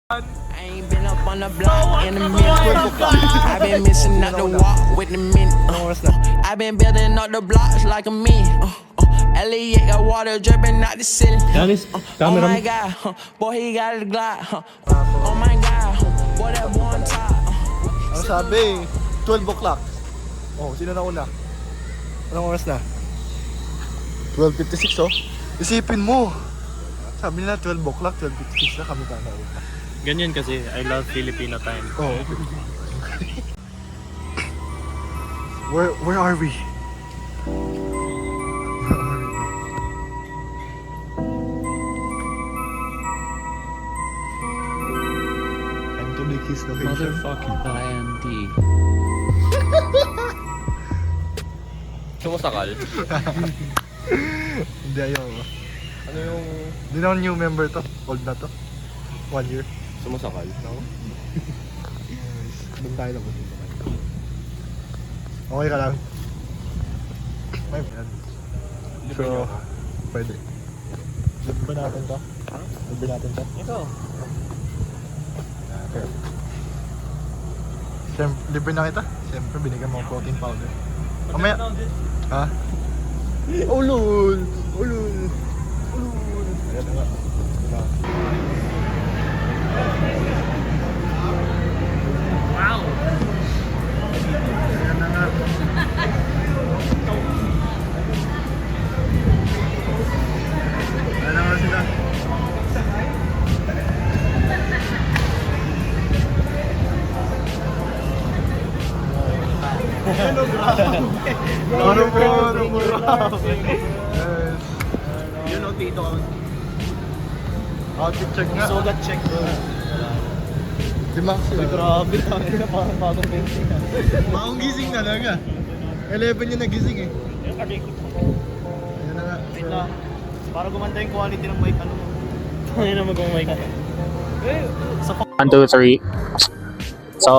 I ain't been up on the block in a minute. I've been missing out the walk with the minute. I've been building up the blocks like a minion. Elliot got water dripping out the ceiling. Oh my god, boy he got a Glock. Oh my god, boy that boy on top. Ano sabi? 12 o'clock. Oh, sino na una? Anong oras na? 12:56 oh. Isipin mo. Sabi nila 12 o'clock, 12:56 na kami na una. Ganyan kasi, I love Filipino time. Oh. Where are we? Time to make his location. Motherfucking INT. Sumusakal? Hindi ayaw. Ano yung Hindi na new member to. Old na to. 1 year. sumusakal? No? Doon tayo lang. Okay ka lang. My friend. So, pwede. Libre ba natin to? Libre natin to? Ito. Okay. Siyempre, libre na kita. Siyempre, binigyan mo ang protein powder. Mamaya. Ha? Ulul! Ulul! Ulul! Ayan na nga. Diba? Wow! Ayan na nga. Ayan na nga sila. Ano po? Ano po? Yes. You know, Tito, Outfit check nga. so that check bro. Si Max yun. Grabe, tangin na parang bagong painting. Bagong gising talaga. 11 yung nagising eh. Ayan na nga. Wait lang. Para gumanda yung quality ng mic, ano mo? Tangin na mag-mic. Sa 1, 2, 3. So,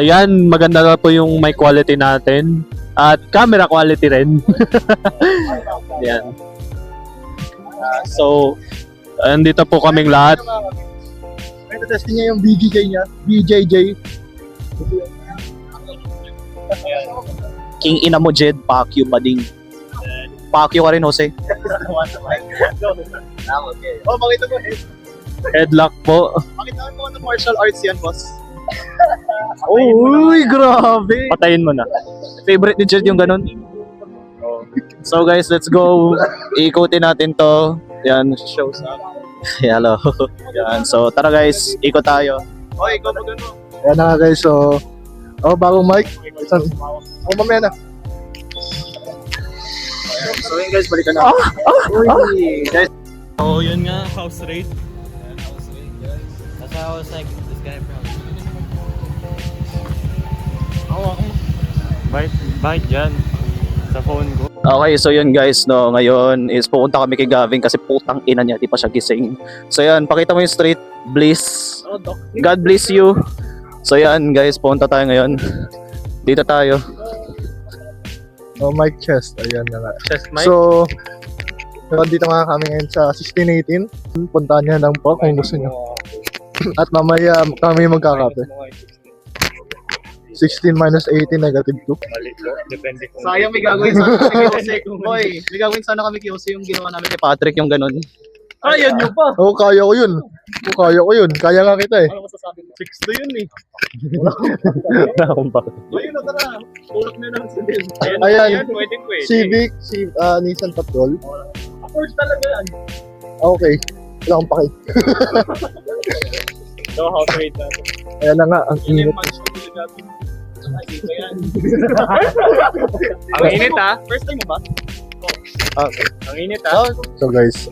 yan, maganda na po yung mic quality natin. At camera quality rin. Yan. So, andito po kaming lahat. Ito testing niya yung BJJ niya. BJJ. King ina mo, Jed. Pakyo, bading. Pakyo ka rin, Jose. Oh, makita mo eh. Headlock po. Makita mo ng martial arts yan, boss. Uy, grabe. Patayin mo na. Favorite ni Jed yung ganun. So guys, let's go. Ikutin natin to. Yan, shows up. Hello. Yan, so tara guys, ikot tayo. Okay, ikaw mag ano. Ayan na nga guys, so... Oh, bagong mic. Oh, mamaya na. So yun guys, balikan na. Uy, guys. Oh, yun nga, house rate. That's how I was like, this guy from. Bite dyan. Sa phone ko. Okay, so yun guys, no, ngayon is pupunta kami kay Gavin kasi putang ina niya, di pa siya gising. So yan, pakita mo yung street, bliss. God bless you. So yan guys, pupunta tayo ngayon. Dito tayo. Oh, mic chest. Ayan na nga. Chest mic. So, dito nga kami ngayon sa 1618. Puntahan niya lang po kung gusto niyo. At mamaya kami magkakape. 16 minus 18 negative 2. Depende kung... Sayang may gagawin sana kami kasi Boy, may gagawin sana kami kasi yung ginawa namin kay Patrick yung ganun. Kaya nyo pa! Oo, kaya ko yun. Oo, kaya ko yun. Kaya nga kita eh. Ano masasabi mo? 6 to yun eh. Wala akong bakit. Ayun na tara. Tulak na lang sa din. Ayan. Pwede. Civic, Nissan Patrol. First talaga yan. Okay. Wala akong paki. So, house rate natin. Ayan na nga, ang Yun init. yung mansion nila Gavin. Dito yan. Ang init ha? First time mo ba? Okay. Ang init ha? So guys,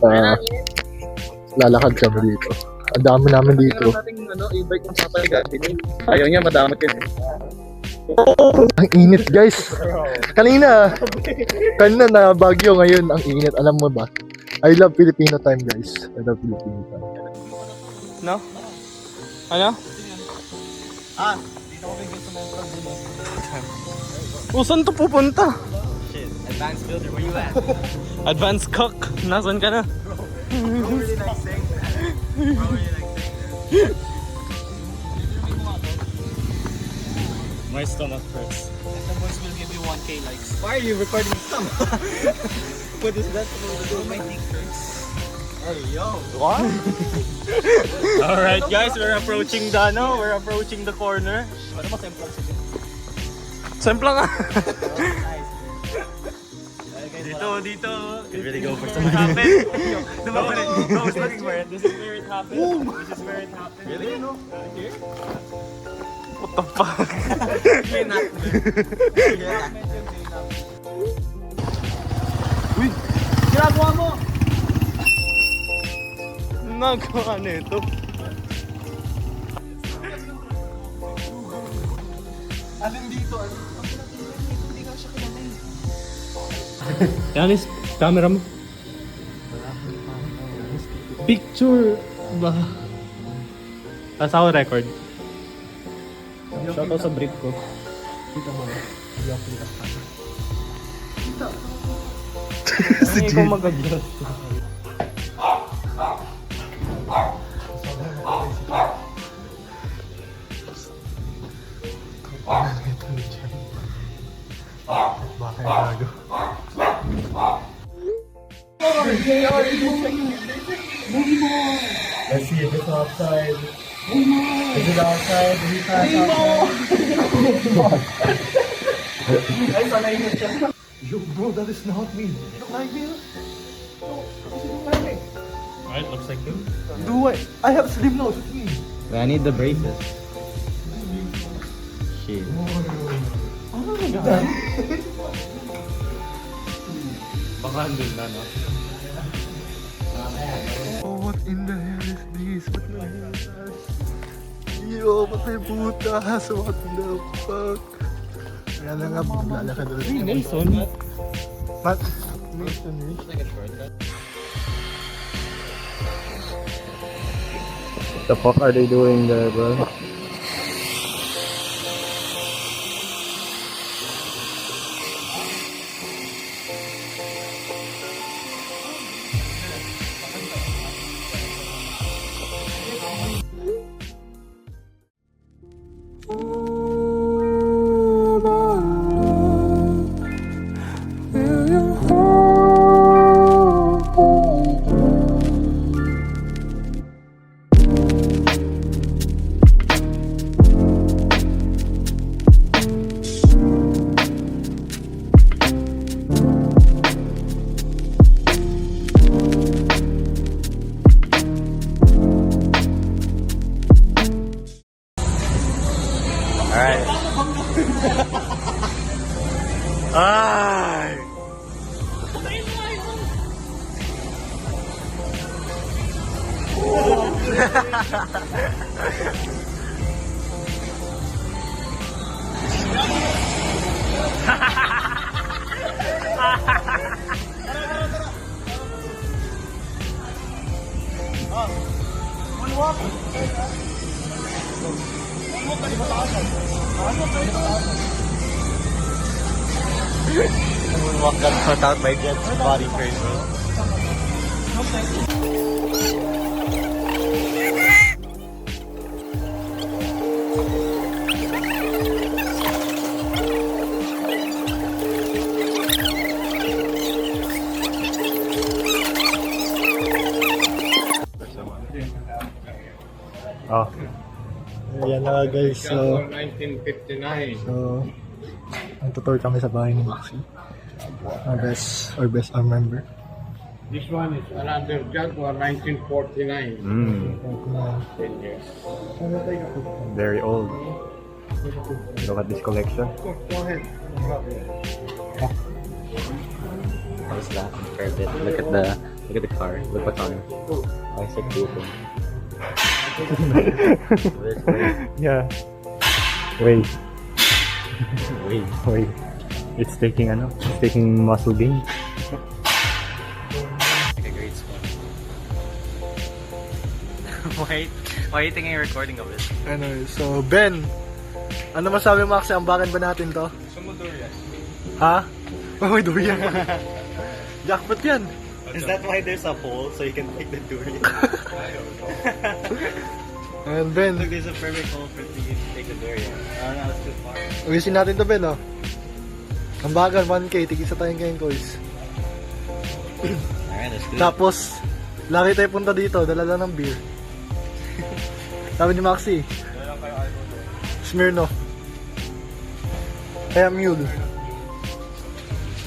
lalakad kami dito. Ang dami namin dito. nating e-bike ng Papa Gavin. Ayaw niya, madamot yun eh. Ang init guys. Kanina na Baguio, ngayon ang init. Alam mo ba? I love Filipino time guys. I love Filipino time. No? Ano? Dito ko bigyan sa mga Oh, saan to pupunta? Shit, advanced builder, where you at? Advanced cook. Nasaan ka na? Bro really like saying that. Bro really like saying that. My stomach hurts. The boys will give you 1K likes. Why are you recording some? What is that supposed to do? My dick hurts. Hey, yo. What? Alright guys, we're approaching the we're approaching the corner. Ano mas emplang siya? Semplang nga. Dito. Can really go for something happen. No, it's looking for it. This is where it happened. This is where it happened. Really? No? Here? What the fuck? Uy! Ginagawa mo! Nagawa na ito. Alin dito? Yanis, camera mo. Picture ba? Tapos ako record. Shoutout sa brief ko. Kita mo. Hindi ako kita. Si Jay. Ikaw mag-adjust. Bakit gago? Let's see if it's outside. Is it outside? Is it outside? Ay, sanay na siya. Yo, bro, that is not me. Look like me. Alright, looks like you. Do I? I have slim nose. It's me. I need the braces. Shit. Oh my god. Baka andun na, no? Oh, what in the hell is this? What the hell is that? Yo, patay putas. What the fuck? Kaya na nga, maglalakad ulit. Hey, Nelson. Matt? Nelson, Looks like a shortcut. What the fuck are they doing there, bro? Alright. Ay! Moonwalk got cut out by Jet's body first, bro. Oh. Ayan na guys, so 1959. ang tutor kami sa bahay ni Maxi. Our best arm member. This one is another Jaguar 1949. 10 years. Very old. Look at this collection. Go ahead. How's that? Perfect. Look at the car. Look what's on it. Isaac Newton. Yeah. Wait. Wait. It's taking muscle gain. Like a great spot. Why are you thinking recording of it? Anyway, so Ben, ano masabi mo Maxi, ambakan ba natin to? Sumudurian. Ha? May durian. Jackpot yan. Is that why there's a hole so you can take the durian? Ayan, Ben. Look, there's a perfect hole for you to take the door, yeah. Oh, no, it's too far. Uwisin natin to, Ben, oh. Ang bagal, 1K. Tigisa tayong kain, coins. Alright, let's do it. Tapos, laki tayo punta dito. Dala lang ng beer. Sabi ni Maxi. Smirnoff. Kaya mule.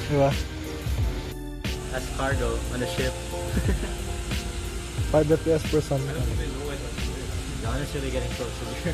Diba? That's cargo on the ship. 5 FPS per sun. John is really getting close to here.